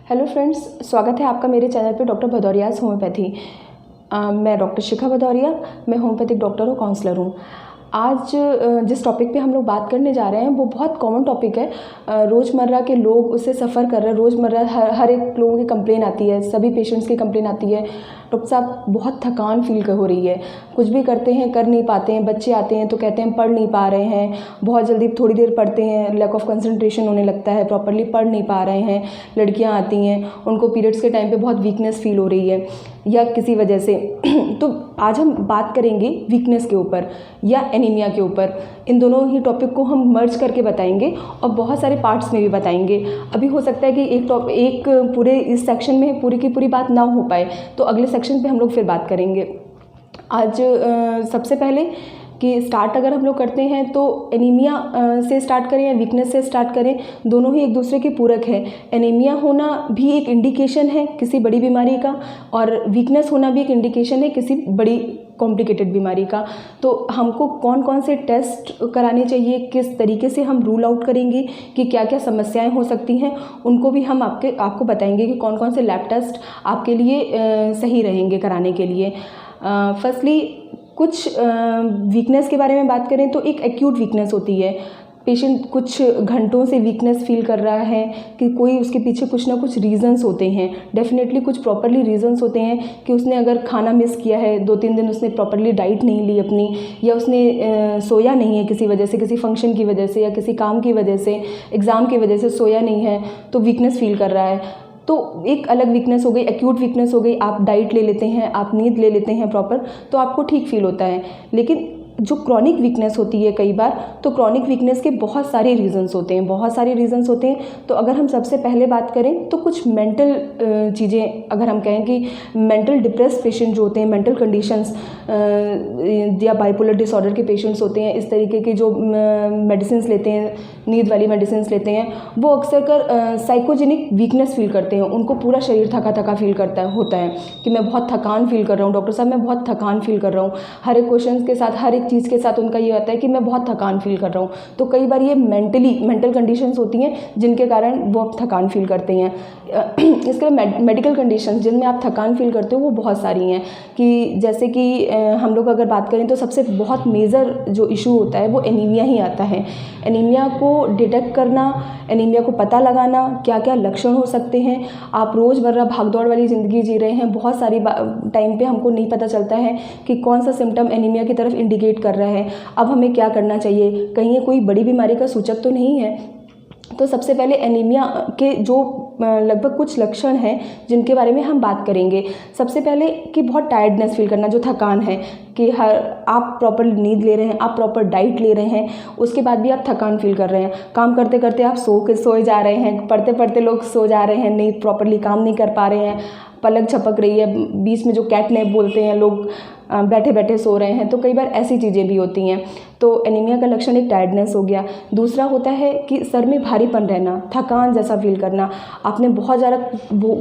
Hello friends, स्वागत है आपका मेरे चैनल पे डॉक्टर भदौरियाज़ होम्योपैथी। मैं डॉक्टर शिखा भदौरिया, मैं होम्योपैथिक डॉक्टर और काउंसलर हूँ। आज जिस टॉपिक पे हम लोग बात करने जा रहे हैं वो बहुत कॉमन टॉपिक है। रोज़मर्रा के लोग उससे सफ़र कर रहे हैं। रोज़मर्रा हर एक लोगों की कंप्लेन आती है, सभी पेशेंट्स की कंप्लेन आती है, डॉक्टर साहब बहुत थकान फील हो रही है, कुछ भी करते हैं कर नहीं पाते हैं। बच्चे आते हैं तो कहते हैं पढ़ नहीं पा रहे हैं, बहुत जल्दी थोड़ी देर पढ़ते हैं, लैक ऑफ कंसंट्रेशन होने लगता है, प्रॉपरली पढ़ नहीं पा रहे हैं। लड़कियां आती हैं, उनको पीरियड्स के टाइम पे बहुत वीकनेस फील हो रही है या किसी वजह से। तो आज हम बात करेंगे वीकनेस के ऊपर या एनीमिया के ऊपर। इन दोनों ही टॉपिक को हम मर्ज करके बताएंगे और बहुत सारे पार्ट्स में भी बताएंगे। अभी हो सकता है कि एक पूरे इस सेक्शन में पूरी की पूरी बात ना हो पाए, तो अगले सेक्शन पे हम लोग फिर बात करेंगे। आज सबसे पहले कि स्टार्ट अगर हम लोग करते हैं तो एनीमिया से स्टार्ट करें या वीकनेस से स्टार्ट करें, दोनों ही एक दूसरे के पूरक है। एनीमिया होना भी एक इंडिकेशन है किसी बड़ी बीमारी का, और वीकनेस होना भी एक इंडिकेशन है किसी बड़ी कॉम्प्लिकेटेड बीमारी का। तो हमको कौन कौन से टेस्ट कराने चाहिए, किस तरीके से हम रूल आउट करेंगे कि क्या क्या समस्याएं हो सकती हैं, उनको भी हम आपको बताएंगे कि कौन कौन से लैब टेस्ट आपके लिए सही रहेंगे कराने के लिए। फर्स्टली कुछ वीकनेस के बारे में बात करें तो एक एक्यूट वीकनेस होती है। पेशेंट कुछ घंटों से वीकनेस फील कर रहा है कि कोई उसके पीछे कुछ ना कुछ रीज़न्स होते हैं। डेफिनेटली कुछ प्रॉपरली रीज़न्स होते हैं कि उसने अगर खाना मिस किया है, 2-3 दिन उसने प्रॉपरली डाइट नहीं ली अपनी, या उसने सोया नहीं है किसी वजह से, किसी फंक्शन की वजह से या किसी काम की वजह से, एग्ज़ाम की वजह से सोया नहीं है तो वीकनेस फील कर रहा है। तो एक अलग वीकनेस हो गई, एक्यूट वीकनेस हो गई। आप डाइट ले लेते हैं, आप नींद ले लेते हैं प्रॉपर, तो आपको ठीक फील होता है। लेकिन जो क्रॉनिक वीकनेस होती है कई बार, तो क्रॉनिक वीकनेस के बहुत सारे रीज़न्स होते हैं, बहुत सारे रीज़न्स होते हैं। तो अगर हम सबसे पहले बात करें तो कुछ मेंटल चीज़ें, अगर हम कहें कि मेंटल डिप्रेस पेशेंट जो होते हैं, मेंटल कंडीशंस या बाइपोलर डिसऑर्डर के पेशेंट्स होते हैं, इस तरीके के जो मेडिसिन लेते हैं, नींद वाली मेडिसिन लेते हैं, वो अक्सर कर साइकोजेनिक वीकनेस फील करते हैं। उनको पूरा शरीर थका थका फील होता है कि मैं बहुत थकान फील कर रहा हूँ, डॉक्टर साहब मैं बहुत थकान फील कर रहा हूँ। हर एक क्वेश्चन के साथ, हर एक चीज़ के साथ उनका ये होता है कि मैं बहुत थकान फील कर रहा हूँ। तो कई बार ये मेंटल कंडीशंस होती हैं जिनके कारण वो थकान फील करते हैं। इसके मेडिकल कंडीशंस जिनमें आप थकान फील करते हो वो बहुत सारी हैं, कि जैसे कि हम लोग अगर बात करें तो सबसे बहुत मेजर जो इशू होता है वो एनीमिया ही आता है। एनीमिया को डिटेक्ट करना, एनीमिया को पता लगाना, क्या क्या लक्षण हो सकते हैं। आप रोज़मर्रा भागदौड़ वाली ज़िंदगी जी रहे हैं, बहुत सारी टाइम पे हमको नहीं पता चलता है कि कौन सा सिम्टम एनीमिया की तरफ इंडिकेट कर रहा है। अब हमें क्या करना चाहिए, कहीं ये कोई बड़ी बीमारी का सूचक तो नहीं है। तो सबसे पहले एनीमिया के जो लगभग कुछ लक्षण हैं जिनके बारे में हम बात करेंगे। सबसे पहले कि बहुत टायर्डनेस फील करना, जो थकान है, कि आप प्रॉपर नींद ले रहे हैं, आप प्रॉपर डाइट ले रहे हैं, उसके बाद भी आप थकान फील कर रहे हैं। काम करते करते आप सोए जा रहे हैं, पढ़ते पढ़ते लोग सो जा रहे हैं, नहीं प्रॉपरली काम नहीं कर पा रहे हैं, पलक झपक रही है, बीच में जो कैट नैप बोलते हैं लोग, बैठे बैठे सो रहे हैं। तो कई बार ऐसी चीज़ें भी होती हैं। तो एनीमिया का लक्षण एक टायर्डनेस हो गया। दूसरा होता है कि सर में भारीपन रहना, थकान जैसा फील करना। आपने बहुत ज़्यादा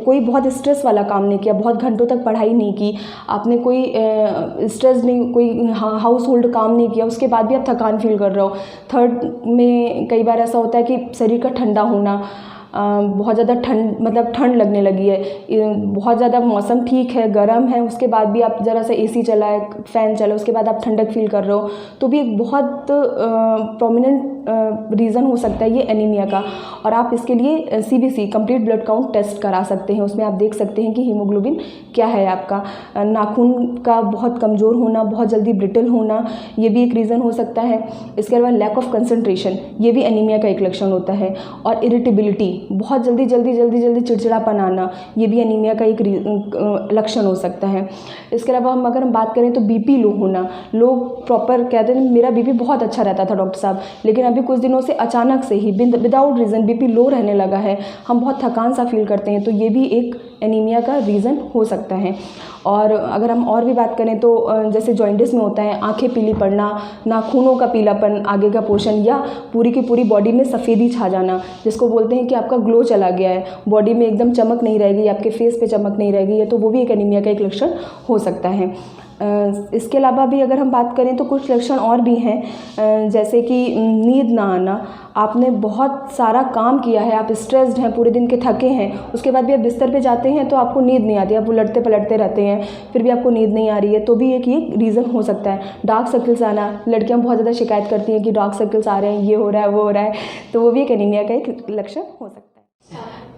कोई बहुत स्ट्रेस वाला काम नहीं किया, बहुत घंटों तक पढ़ाई नहीं की, आपने कोई स्ट्रेस नहीं, कोई हाउस होल्ड काम नहीं किया, उसके बाद भी आप थकान फील कर रहे हो। थर्ड में कई बार ऐसा होता है कि शरीर का ठंडा होना, बहुत ज़्यादा ठंड लगने लगी है, बहुत ज़्यादा मौसम ठीक है, गर्म है, उसके बाद भी आप ज़रा सा एसी चलाए, फ़ैन चलाए, उसके बाद आप ठंडक फील कर रहे हो, तो भी एक बहुत प्रोमिनेंट रीज़न हो सकता है ये एनीमिया का। और आप इसके लिए CBC complete blood count test करा सकते हैं। उसमें आप देख सकते हैं कि हीमोग्लोबिन क्या है आपका। नाखून का बहुत कमज़ोर होना, बहुत जल्दी ब्रिटल होना, ये भी एक रीज़न हो सकता है। इसके अलावा लैक ऑफ कंसंट्रेशन, ये भी एनीमिया का एक लक्षण होता है। और इरिटेबिलिटी, बहुत जल्दी चिड़चिड़ापन आना, ये भी एनीमिया का एक लक्षण हो सकता है। इसके अलावा अगर हम बात करें तो BP लो होना, लोग प्रॉपर कहते हैं मेरा BP बहुत अच्छा रहता था डॉक्टर साहब, लेकिन अभी कुछ दिनों से अचानक से ही विदाउट रीज़न BP लो रहने लगा है, हम बहुत थकान सा फील करते हैं, तो ये भी एक एनीमिया का रीज़न हो सकता है। और अगर हम और भी बात करें तो जैसे जॉइंटिस में होता है आंखें पीली पड़ना, नाखूनों का पीलापन, आगे का पोर्शन, या पूरी की पूरी बॉडी में सफ़ेदी छा जाना, जिसको बोलते हैं कि आपका ग्लो चला गया है, बॉडी में एकदम चमक नहीं रहेगी, आपके फेस पे चमक नहीं रहेगी, तो वो भी एक एनीमिया का एक लक्षण हो सकता है। इसके अलावा भी अगर हम बात करें तो कुछ लक्षण और भी हैं, जैसे कि नींद ना आना। आपने बहुत सारा काम किया है, आप स्ट्रेस्ड हैं, पूरे दिन के थके हैं, उसके बाद भी आप बिस्तर पे जाते हैं तो आपको नींद नहीं आती, आप उलटते पलटते रहते हैं, फिर भी आपको नींद नहीं आ रही है, तो भी एक ये रीज़न हो सकता है। डार्क सर्कल्स आना, लड़कियां बहुत ज़्यादा शिकायत करती हैं कि डार्क सर्कल्स आ रहे हैं, ये हो रहा है, वो हो रहा है, तो वो भी एक एनीमिया का एक लक्षण हो सकता है।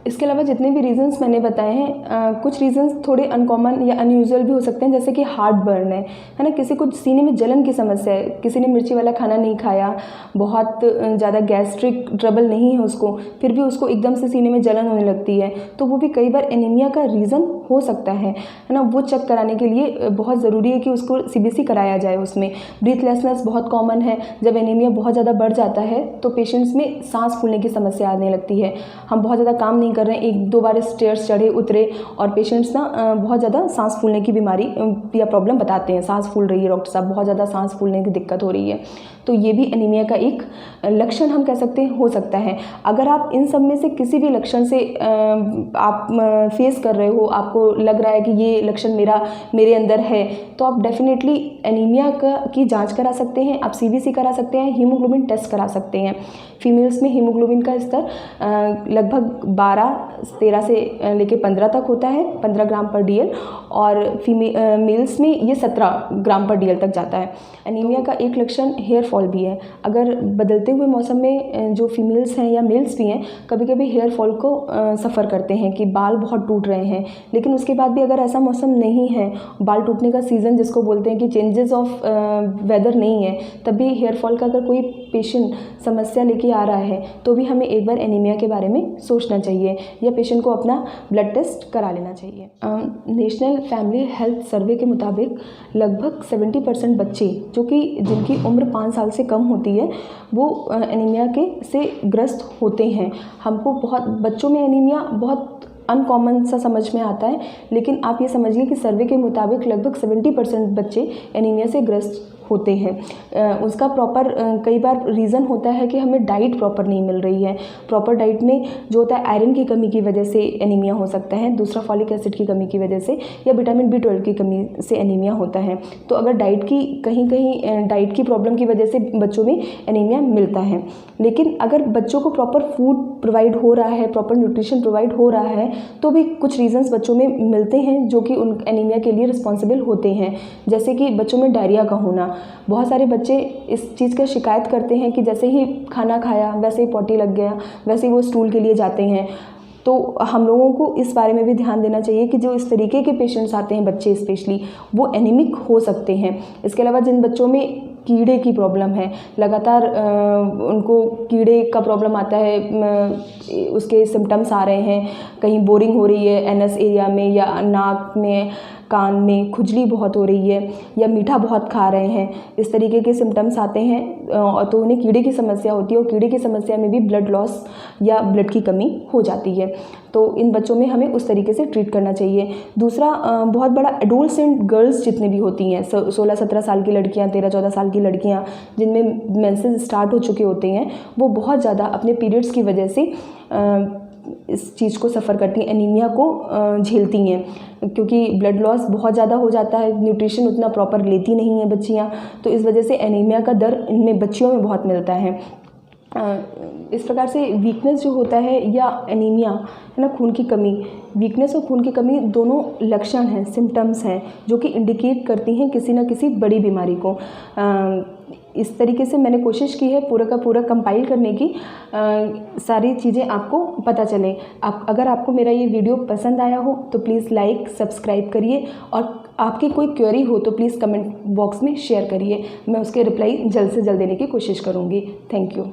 इसके अलावा जितने भी रीज़न्स मैंने बताए हैं, कुछ रीज़न्स थोड़े अनकॉमन या अनयूजुअल भी हो सकते हैं, जैसे कि हार्ट बर्न है ना, किसी को सीने में जलन की समस्या है, किसी ने मिर्ची वाला खाना नहीं खाया, बहुत ज़्यादा गैस्ट्रिक ट्रबल नहीं है उसको, फिर भी उसको एकदम से सीने में जलन होने लगती है, तो वो भी कई बार एनीमिया का रीज़न हो सकता है ना। वो चेक कराने के लिए बहुत ज़रूरी है कि उसको CBC कराया जाए। उसमें ब्रीथलेसनेस बहुत कॉमन है। जब एनीमिया बहुत ज़्यादा बढ़ जाता है तो पेशेंट्स में सांस फूलने की समस्या आने लगती है। हम बहुत ज़्यादा काम नहीं कर रहे हैं, 1-2 बार स्टेयर्स चढ़े उतरे और पेशेंट्स ना बहुत ज़्यादा सांस फूलने की बीमारी या प्रॉब्लम बताते हैं, सांस फूल रही है डॉक्टर साहब, बहुत ज़्यादा सांस फूलने की दिक्कत हो रही है, तो ये भी एनीमिया का एक लक्षण हम कह सकते हैं हो सकता है। अगर आप इन सब में से किसी भी लक्षण से आप फेस कर रहे हो, आपको लग रहा है कि ये लक्षण मेरे अंदर है, तो आप डेफिनेटली एनीमिया की जांच करा सकते हैं, आप CBC करा सकते हैं, हीमोग्लोबिन टेस्ट करा सकते हैं। फीमेल्स में हीमोग्लोबिन का स्तर लगभग 12-13 से लेके 15 तक होता है, 15 ग्राम पर DL, और मेल्स में ये 17 ग्राम पर DL तक जाता है। एनीमिया का एक लक्षण हेयर फॉल भी है। अगर बदलते हुए मौसम में जो फीमेल्स हैं या मेल्स भी हैं, कभी कभी हेयर फॉल को सफ़र करते हैं कि बाल बहुत टूट रहे हैं, लेकिन उसके बाद भी अगर ऐसा मौसम नहीं है, बाल टूटने का सीज़न जिसको बोलते हैं कि चेंजेस ऑफ वेदर नहीं है, तब भी हेयर फॉल का अगर कोई पेशेंट समस्या लेके आ रहा है तो भी हमें एक बार एनीमिया के बारे में सोचना चाहिए या पेशेंट को अपना ब्लड टेस्ट करा लेना चाहिए। नेशनल फैमिली हेल्थ सर्वे के मुताबिक लगभग 70% बच्चे जिनकी उम्र 5 साल से कम होती है वो एनीमिया से ग्रस्त होते हैं। हमको बच्चों में एनीमिया बहुत अनकॉमन सा समझ में आता है, लेकिन आप ये समझिए कि सर्वे के मुताबिक लगभग 70% बच्चे एनीमिया से ग्रस्त होते हैं। उसका प्रॉपर कई बार रीज़न होता है कि हमें डाइट प्रॉपर नहीं मिल रही है। प्रॉपर डाइट में जो होता है आयरन की कमी की वजह से एनीमिया हो सकता है, दूसरा फॉलिक एसिड की कमी की वजह से, या विटामिन B12 की कमी से एनीमिया होता है। तो अगर डाइट की कहीं डाइट की प्रॉब्लम की वजह से बच्चों में एनीमिया मिलता है, लेकिन अगर बच्चों को प्रॉपर फूड प्रोवाइड हो रहा है, प्रॉपर न्यूट्रिशन प्रोवाइड हो रहा है, तो भी कुछ रीजंस बच्चों में मिलते हैं जो कि उन एनीमिया के लिए रिस्पॉन्सिबल होते हैं। जैसे कि बच्चों में डायरिया का होना, बहुत सारे बच्चे इस चीज़ का शिकायत करते हैं कि जैसे ही खाना खाया वैसे ही पॉटी लग गया, वैसे ही वो स्टूल के लिए जाते हैं। तो हम लोगों को इस बारे में भी ध्यान देना चाहिए कि जो इस तरीके के पेशेंट्स आते हैं, बच्चे स्पेशली, वो एनीमिक हो सकते हैं। इसके अलावा जिन बच्चों में कीड़े की प्रॉब्लम है, लगातार उनको कीड़े का प्रॉब्लम आता है, उसके सिम्टम्स आ रहे हैं, कहीं बोरिंग हो रही है एनस एरिया में, या नाक में, कान में खुजली बहुत हो रही है, या मीठा बहुत खा रहे हैं, इस तरीके के सिम्टम्स आते हैं, तो उन्हें कीड़े की समस्या होती है, और कीड़े की समस्या में भी ब्लड लॉस या ब्लड की कमी हो जाती है। तो इन बच्चों में हमें उस तरीके से ट्रीट करना चाहिए। दूसरा, बहुत बड़ा एडोलसेंट गर्ल्स जितनी भी होती हैं, 16-17 साल की लड़कियां, 13-14 साल की लड़कियां जिनमें मेंसेस स्टार्ट हो चुके होते हैं, वो बहुत ज़्यादा अपने पीरियड्स की वजह से इस चीज़ को सफ़र करती हैं, एनीमिया को झेलती हैं, क्योंकि ब्लड लॉस बहुत ज़्यादा हो जाता है, न्यूट्रिशन उतना प्रॉपर लेती नहीं है बच्चियाँ, तो इस वजह से एनीमिया का दर इनमें बच्चियों में बहुत मिलता है। इस प्रकार से वीकनेस जो होता है या एनीमिया है ना, खून की कमी, वीकनेस और खून की कमी दोनों लक्षण हैं, सिम्टम्स हैं जो कि इंडिकेट करती हैं किसी न किसी बड़ी बीमारी को। इस तरीके से मैंने कोशिश की है पूरा का पूरा कंपाइल करने की, सारी चीज़ें आपको पता चले। अगर आपको मेरा ये वीडियो पसंद आया हो तो प्लीज़ लाइक सब्सक्राइब करिए, और आपकी कोई क्वेरी हो तो प्लीज़ कमेंट बॉक्स में शेयर करिए, मैं उसके रिप्लाई जल्द से जल्द देने की कोशिश करूँगी। Thank you.